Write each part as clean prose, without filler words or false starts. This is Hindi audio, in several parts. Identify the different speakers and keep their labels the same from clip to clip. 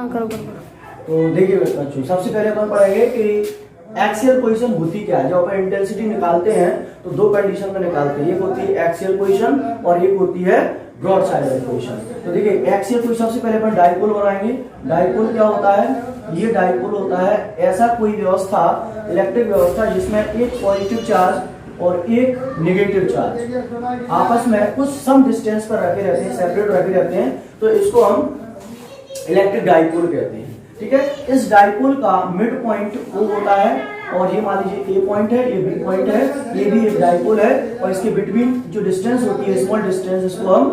Speaker 1: हाँ करो करो करो।
Speaker 2: तो देखिए बच्चों, सबसे पहले अपन पढ़ेंगे कि एक्सियल पोजीशन होती क्या है। जब अपन इंटेंसिटी निकालते हैं तो दो कंडीशन में निकालते हैं, एक होती है एक्सियल पोजीशन और एक होती है ब्रॉड साइड पोजीशन। तो देखिए एक्सियल पोजीशन, सबसे पहले अपन डाइपोल बनाएंगे। डाइपोल क्या होता है? ये डाइपोल होता है ऐसा कोई व्यवस्था, इलेक्ट्रिक व्यवस्था, जिसमें एक पॉजिटिव चार्ज और एक नेगेटिव चार्ज आपस में कुछ सम डिस्टेंस पर रखे रहते हैं, सेपरेट रखे रहते हैं, तो इसको हम इलेक्ट्रिक डाइपोल कहते हैं। ठीक है, इस डाइपोल का मिड पॉइंट O होता है और ये मान लीजिए A पॉइंट है, ये B पॉइंट है, ये भी एक डाइपोल है और इसके बिटवीन जो डिस्टेंस होती है, स्मॉल डिस्टेंस, इसको हम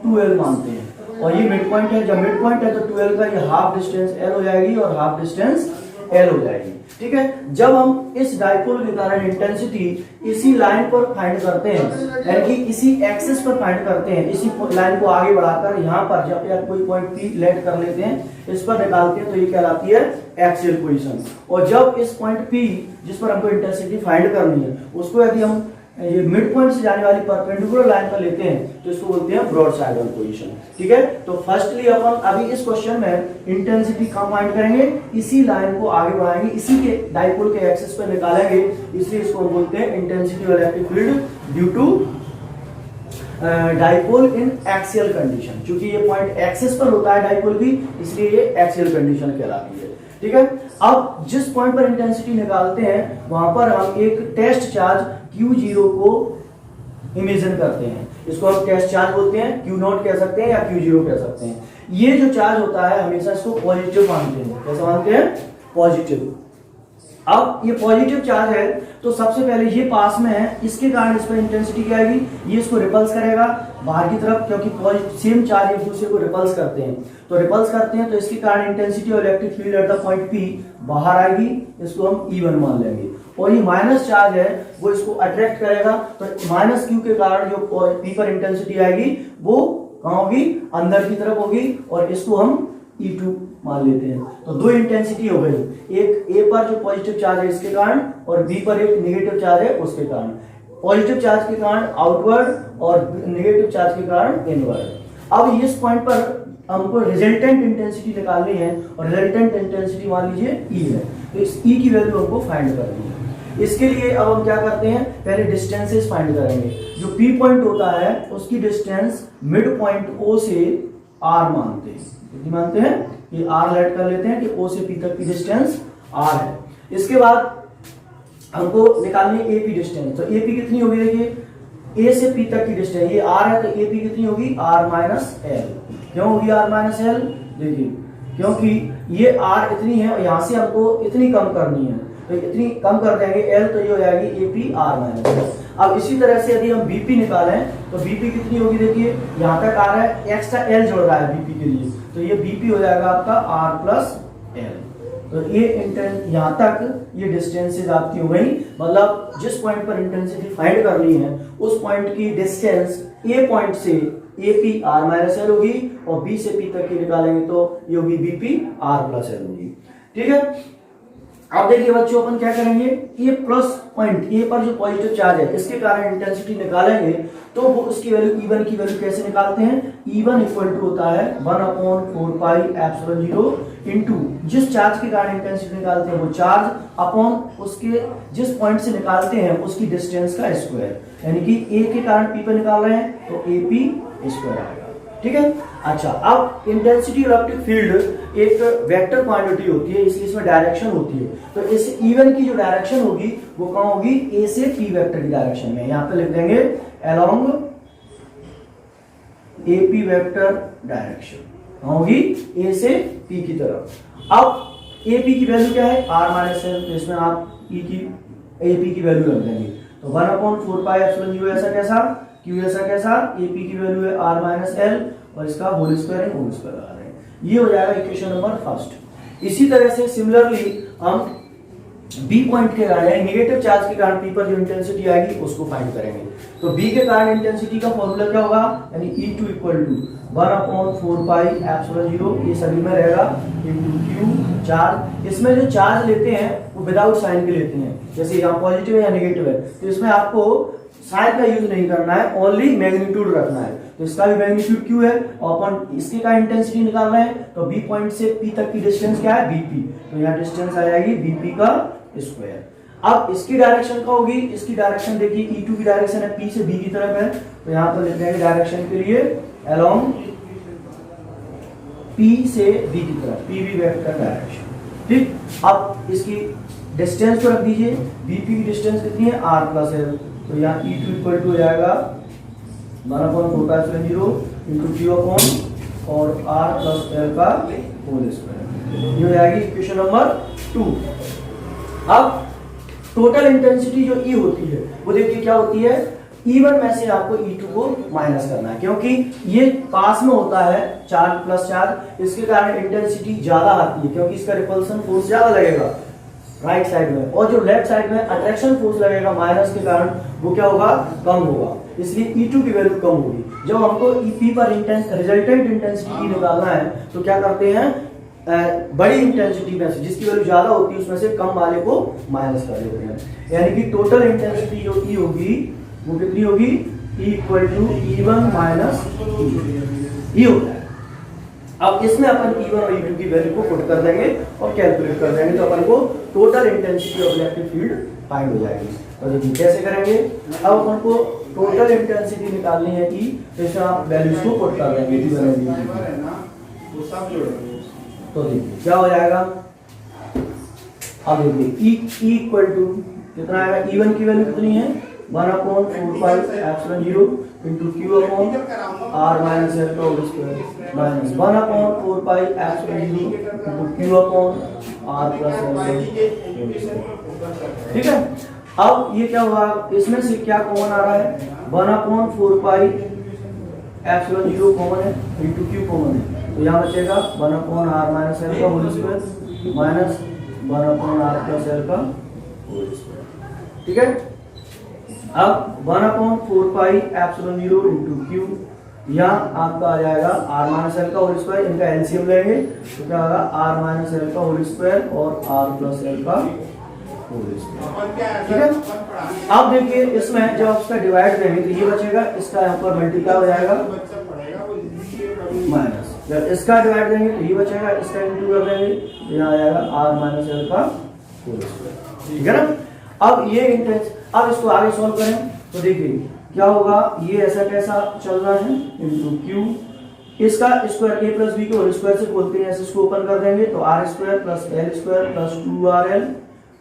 Speaker 2: 2L मानते हैं और ये मिड पॉइंट है। जब मिड पॉइंट है तो 2L का ये हाफ डिस्टेंस L हो जाएगी और हाफ डिस्टेंस L हो जाएगी। ठीक है, जब हम इस डाइपोल के कारण इंटेंसिटी इसी लाइन पर फाइंड करते हैं, यानी कि इसी एक्सिस पर फाइंड करते हैं, इसी लाइन को आगे बढ़ाकर यहाँ पर जब या कोई पॉइंट P लेट कर लेते हैं, इस पर निकालते हैं, तो ये कहलाती है एक्सियल पोजीशन। और जब इस पॉइंट P जिस पर हमको इंटेंसिटी फाइंड करनी है, उसको यदि हम ये मिड पॉइंट से जाने वाली परपेंडिकुलर लाइन पर लेते हैं तो इसको बोलते हैं ब्रॉड साइडल पोजीशन। ठीक है, तो फर्स्टली अपन अभी इस क्वेश्चन में इंटेंसिटी कहाँ फाइंड करेंगे? इसी लाइन को आगे बढ़ाएंगे, इसी के डाइपोल के एक्सिस पर निकालेंगे, इसलिए इसको हम बोलते हैं intensity of electric field due to dipole in axial condition. क्योंकि ये पॉइंट एक्सिस पर होता है डाइपोल की, इसलिए ये एक्सियल कंडीशन कहलाती है। ठीक है, अब जिस पॉइंट पर इंटेंसिटी निकालते हैं वहां पर हम एक टेस्ट चार्ज Q0 को इमेजिन करते हैं, इसको हम टेस्ट चार्ज बोलते हैं, Q0 कह सकते हैं या Q0 कह सकते हैं। ये जो चार्ज होता है हमेशा इसको पॉजिटिव मानते हैं। कैसे मानते हैं? पॉजिटिव। अब ये पॉजिटिव चार्ज है तो सबसे पहले ये पास में है, इसके कारण इस पर इंटेंसिटी क्या आएगी? ये इसको रिपल्स करेगा बाहर की तरफ, क्योंकि सेम चार्ज एक दूसरे को रिपल्स करते हैं, तो रिपल्स करते हैं तो इसके कारण intensity of electric field at the point P बाहर आएगी, इसको हम E1 मान लेंगे। और ये माइनस चार्ज है वो इसको अट्रैक्ट करेगा, तो माइनस Q के कारण जो P पर इंटेंसिटी आएगी वो कहाँ होगी? अंदर की तरफ होगी और इसको हम E2 मान लेते हैं। तो दो इंटेंसिटी हो गई, एक A पर जो पॉजिटिव चार्ज है इसके कारण और B पर एक नेगेटिव चार्ज है उसके कारण। पॉजिटिव चार्ज के कारण आउटवर्ड और नेगेटिव चार्ज के कारण इनवर्ड। अब इस पॉइंट पर हमको रिजल्टेंट इंटेंसिटी निकालनी है और रिजल्टेंट इंटेंसिटी मान लीजिए E है, तो इस E की वैल्यू हमको फाइंड करनी है। इसके लिए अब हम क्या करते हैं? पहले डिस्टेंसेस फाइंड करेंगे। जो P पॉइंट होता है उसकी डिस्टेंस मिड पॉइंट O से R मानते हैं। कितनी मानते हैं? ये R लेट कर लेते हैं कि O से P तक की डिस्टेंस R है। इसके बाद हमको निकालनी है AP डिस्टेंस। तो AP कितनी होगी? देखिए A से P तक की डिस्टेंस ये R है, तो AP कितनी होगी? R minus L। क्यों होगी R माइनस L? देखिए क्योंकि ये R इतनी है और यहाँ से हमको इतनी कम करनी है, तो इतनी कम कर देंगे L, तो ये हो जाएगी AP R माइनस L। अब इसी तरह से यदि हम BP निकालें तो BP कितनी होगी? देखिए यहाँ तक आ रहा है, एक्स्ट्रा L जोड़ रहा है BP के लिए, तो ये BP हो जाएगा आपका R प्लस L। तो ये यहाँ तक ये डिस्टेंसेज आपकी हो गई, मतलब जिस पॉइंट पर इंटेंसिटी फाइंड करनी है उस पॉइंट की डिस्टेंस A पॉइंट से AP R माइनस L होगी और B से P तक की निकालेंगे तो ये होगी BP R प्लस L होगी। ठीक है, अब देखिए बच्चों अपन क्या करेंगे? ये प्लस पॉइंट A पर जो पॉजिटिव चार्ज है इसके कारण इंटेंसिटी निकालेंगे, तो वो उसकी वैल्यू E1 की वैल्यू कैसे निकालते हैं? E1 इक्वल टू होता है 1/4 पाई एप्सिलॉन 0 इनटू जिस चार्ज के कारण इंटेंसिटी निकालते हैं वो चार्ज अपॉन उसके जिस पॉइंट से निकालते हैं उसकी डिस्टेंस का स्क्वायर, यानी कि A के कारण P पर निकाल रहे हैं तो AP स्क्वायर आएगा। ठीक है, अच्छा अब इंटेंसिटी इलेक्ट्रिक फील्ड एक वेक्टर क्वांटिटी होती है, इसलिए इसमें डायरेक्शन होती है, तो इस E1 की जो डायरेक्शन होगी वो कहाँ होगी? A से P वेक्टर की डायरेक्शन में। यहाँ पे लिख देंगे अलोंग AP वेक्टर डायरेक्शन, कहाँ होगी? A से P की तरफ। अब AP की वैल्यू क्या है? R माइनस L, तो इसमें आप AP की वैल्यू रख देंगे, तो 1/4 पाई एप्सिलॉन 0 ऐसा कैसा, Q ऐसा कैसा, AP की वैल्यू है R माइनस L और इसका होल स्क्वायर है, होल स्क्वायर लगा रहे हैं। ये हो जाएगा इक्वेशन नंबर फर्स्ट। इसी तरह से सिमिलरली हम B पॉइंट के कारण नेगेटिव चार्ज के कारण P पर जो इंटेंसिटी आएगी उसको फाइंड करेंगे। तो B के कारण इंटेंसिटी का फॉर्मूला क्या होगा? यानी E2 equal to 1/4 pi epsilon 0, ये सभी में रहेगा, इनटू Q चार्ज। इसमें जो चार्ज लेते हैं वो विदाउट साइन के लेते हैं, जैसे यहाँ पॉजिटिव है या नेगेटिव है, तो इसमें आपको साइन का यूज नहीं करना है, ओनली मैग्नीट्यूड रखना है। तो इसका भी मैग्नीट्यूड क्यू है और अपन इसके का इंटेंसिटी निकाल रहे हैं, तो बी पॉइंट से पी तक की डिस्टेंस क्या है, बीपी। तो यहाँ डिस्टेंस आ जाएगी बीपी का स्क्वायर। अब इसकी डायरेक्शन क्या होगी, इसकी डायरेक्शन देखिए E2 की डायरेक्शन है P से B की तरफ है, तो यहाँ पर लिख देंगे डायरेक्शन के लिए अलोंग P से B की तरफ, PV वेक्टर डायरेक्शन। ठीक, अब इसकी डिस्टेंस को रख दीजिए, BP की डिस्टेंस कितनी है r प्लस एल, तो यहाँ E2 इक्वल टू हो जाएगा 1/4π0 इंटू Q अपॉन और r प्लस एल का होल स्क्वायर। ये हो जाएगी इक्वेशन नंबर 2। अब टोटल इंटेंसिटी जो E होती है वो देखिए क्या होती है, E1 में से आपको E2 को माइनस करना है, क्योंकि ये पास में होता है चार्ज प्लस चार्ज, इसके कारण इंटेंसिटी ज्यादा आती है, क्योंकि इसका रिपल्सन फोर्स ज्यादा लगेगा राइट साइड में, और जो लेफ्ट साइड में अट्रैक्शन फोर्स लगेगा माइनस के कारण वो क्या होगा, कम होगा, इसलिए E2 की वैल्यू कम होगी। जब हमको EP पर रिजल्टेंट इंटेंसिटी निकालना है तो क्या करते हैं, बड़ी इंटेंसिटी में से जिसकी वैल्यू ज्यादा होती है उसमें से कम वाले को माइनस कर देते हैं, यानी कि टोटल इंटेंसिटी जो E होगी वो कितनी होगी, E equal to E1 minus E होता है। अब इसमें अपन E1 और E2 की वैल्यू को पुट कर देंगे और कैलकुलेट कर देंगे, तो अपन को total intensity of electric field find हो जाएगी। तो देखिए कैसे करेंगे, अब अपन को टोटल इंटेंसिटी निकालनी है E, तो इसमें आप वैल्यूज को पुट कर देंगे तो देखिए क्या हो जाएगा। अब देखिए E इक्वल टू कितना आएगा, E1 की वैल्यू कितनी है 1/4πε0 into Q upon r minus L का whole square minus 1/4πε0 into Q upon r plus l. ठीक है, अब ये क्या हुआ, इसमें से क्या कॉमन आ रहा है, 1/4πε0 कॉमन है इंटू Q कॉमन है, तो यहाँ बचेगा 1/r माइनस एल का whole square minus 1/r plus L का होल स्क्वायर। ठीक है, अब 1/4πε0 इंटू Q, यहाँ आपका आ जाएगा r माइनस एल का होल स्क्वायर, इनका एलसीएम लेंगे तो क्या होगा r माइनस एल का होल स्क्वायर और r प्लस एल का होल स्क्वायर। ठीक है, अब देखिए इसमें जब इसका डिवाइड देंगे तो ये बचेगा, इसका यहाँ पर मल्टीप्लाई हो जाएगा माइनस, जब इसका डिवाइड देंगे तो ये बचेगा, इसका इंटू कर देंगे तो यहाँ आ जाएगा r माइनस एल का होल स्क्वायर। ठीक है ना, अब ये इंटेंस, अब इसको आगे सॉल्व करें तो देखिए क्या होगा, ये ऐसा कैसा चल रहा है इंटू Q, इसका स्क्वायर a प्लस b के होल स्क्वायर से बोलते हैं, ऐसे इसको ओपन कर देंगे तो r square plus L square plus 2rl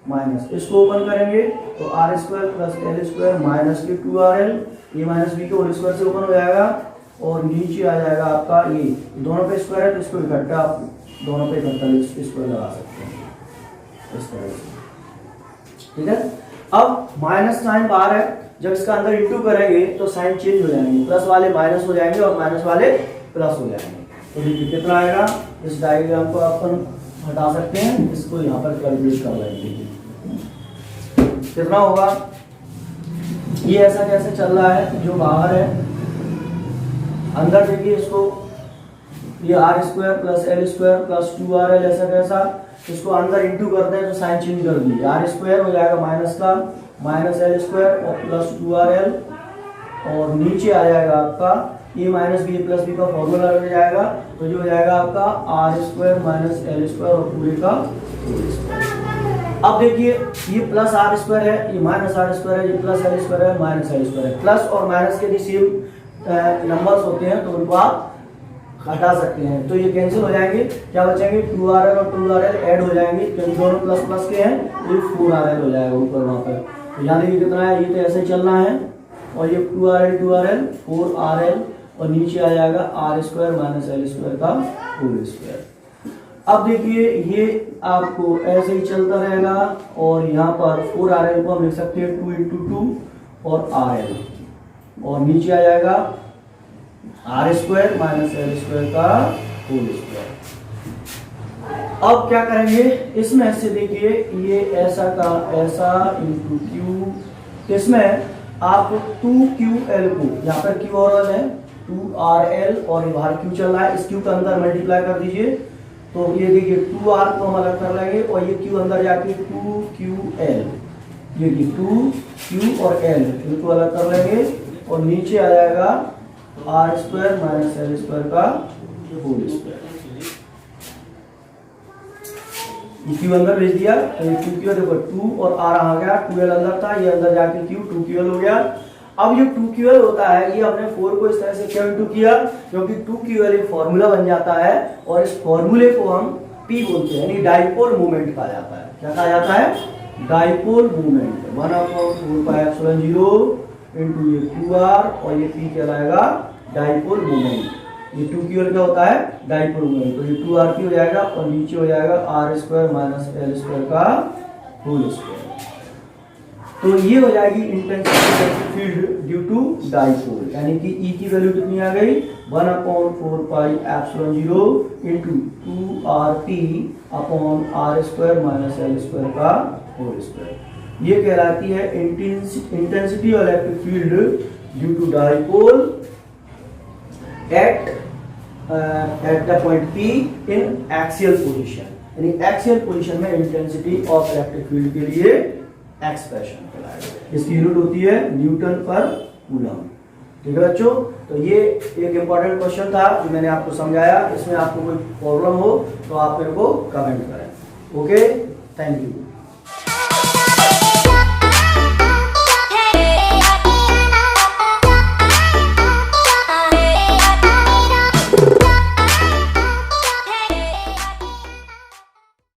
Speaker 2: minus, इसको ओपन करेंगे तो r square plus L square minus के 2rl, ये माइनस b के होल स्क्वायर से ओपन हो जाएगा और नीचे आ जाएगा आपका ये, दोनों पे स्क्वायर है तो इसको इकट्ठा आप दोनों पे इकट्ठा स्क्वायर लगा सकते हैं इस तरह से। ठीक है, अब माइनस साइन बाहर है, जब इसका अंदर इंटू करेंगे तो साइन चेंज हो जाएंगे, प्लस वाले माइनस हो जाएंगे और माइनस वाले प्लस हो जाएंगे। तो देखिए कितना आएगा, इस डायग्राम को अपन हटा सकते हैं, इसको यहाँ पर कैलकुलेट कर लेंगे कितना होगा। ये ऐसा कैसे चल रहा है, जो बाहर है अंदर देखिए इसको, ये r square plus L square plus 2rl ऐसा कैसा, इसको अंदर इंटू करते हैं तो साइन चेंज कर दीजिए, r स्क्वायर हो जाएगा माइनस का माइनस एल स्क्वायर और प्लस 2rl और नीचे आ जाएगा आपका ये माइनस बी प्लस बी का फॉर्मूला लग जाएगा, तो जो हो जाएगा आपका r square minus L square और पूरे का होल स्क्वायर। अब देखिए ये प्लस r स्क्वायर है, ये माइनस r स्क्वायर है, ये प्लस एल स्क्वायर है माइनस एल स्क्वायर है, प्लस और माइनस के भी सेम नंबर्स होते हैं तो उनको आप हटा सकते हैं, तो ये कैंसिल हो जाएंगे, क्या बचेंगे 2rl और 2rl ऐड हो जाएंगे, क्योंकि दोनों प्लस प्लस के हैं, ये 4rl हो जाएगा ऊपर वहां पर। तो यहाँ देखिए कितना है, ये तो ऐसे चलना है और ये 2rl 4rl और नीचे आ जाएगा r square minus L square का होल स्क्वायर। अब देखिए ये आपको ऐसे ही चलता रहेगा और यहाँ पर 4rl को हम लिख सकते हैं 2 × 2 और rl और नीचे आ जाएगा r square minus L square का होल स्क्वायर। अब क्या करेंगे, इसमें से देखिए ये ऐसा का ऐसा इंटू Q, इसमें आप 2QL को, यहाँ पर Q और L है 2RL और ये बाहर Q चल रहा है, इस Q का अंदर मल्टीप्लाई कर दीजिए तो ये देखिए 2R को हम अलग कर लेंगे और ये Q अंदर जाके 2QL ये कि 2Q और L इनको अलग कर लेंगे और नीचे आ जाएगा R square minus L square का होल स्क्वायर। ये Q अंदर भेज दिया तो ये 2Q देखो 2 और R आ गया, 2L अंदर था, ये अंदर जाके Q 2QL हो गया। अब ये 2QL होता है, ये हमने 4 को इस तरह से क्यों इंटू किया, क्योंकि 2QL एक फॉर्मूला बन जाता है और इस फॉर्मूले को हम P बोलते हैं, यानी डाइपोल मोमेंट कहा जाता है। क्या कहा जाता है? Dipole moment. 1/4πε0 इंटू ये QR और ये P कहलाएगा डाइपोल मोमेंट। ये 2QL क्या होता है? Dipole moment. तो ये 2RP हो जाएगा और नीचे हो जाएगा R square minus L square का होल स्क्वायर। तो ये हो जाएगी intensity field due to dipole, यानी कि E की वैल्यू कितनी आ गई? 1/4πε0 into 2RP upon R square minus L square का होल स्क्वायर। ये कहलाती है intensity of electric field due to dipole at the point P in axial position, यानी एक्सियल पोजीशन में इंटेंसिटी ऑफ इलेक्ट्रिक फील्ड के लिए एक्सप्रेशन कहलाएगा। इसकी यूनिट होती है न्यूटन पर कूलम। ठीक है बच्चों, तो ये एक इंपॉर्टेंट क्वेश्चन था जो मैंने आपको समझाया। इसमें आपको कोई प्रॉब्लम हो तो आप मेरे को कमेंट करें। Okay, thank you.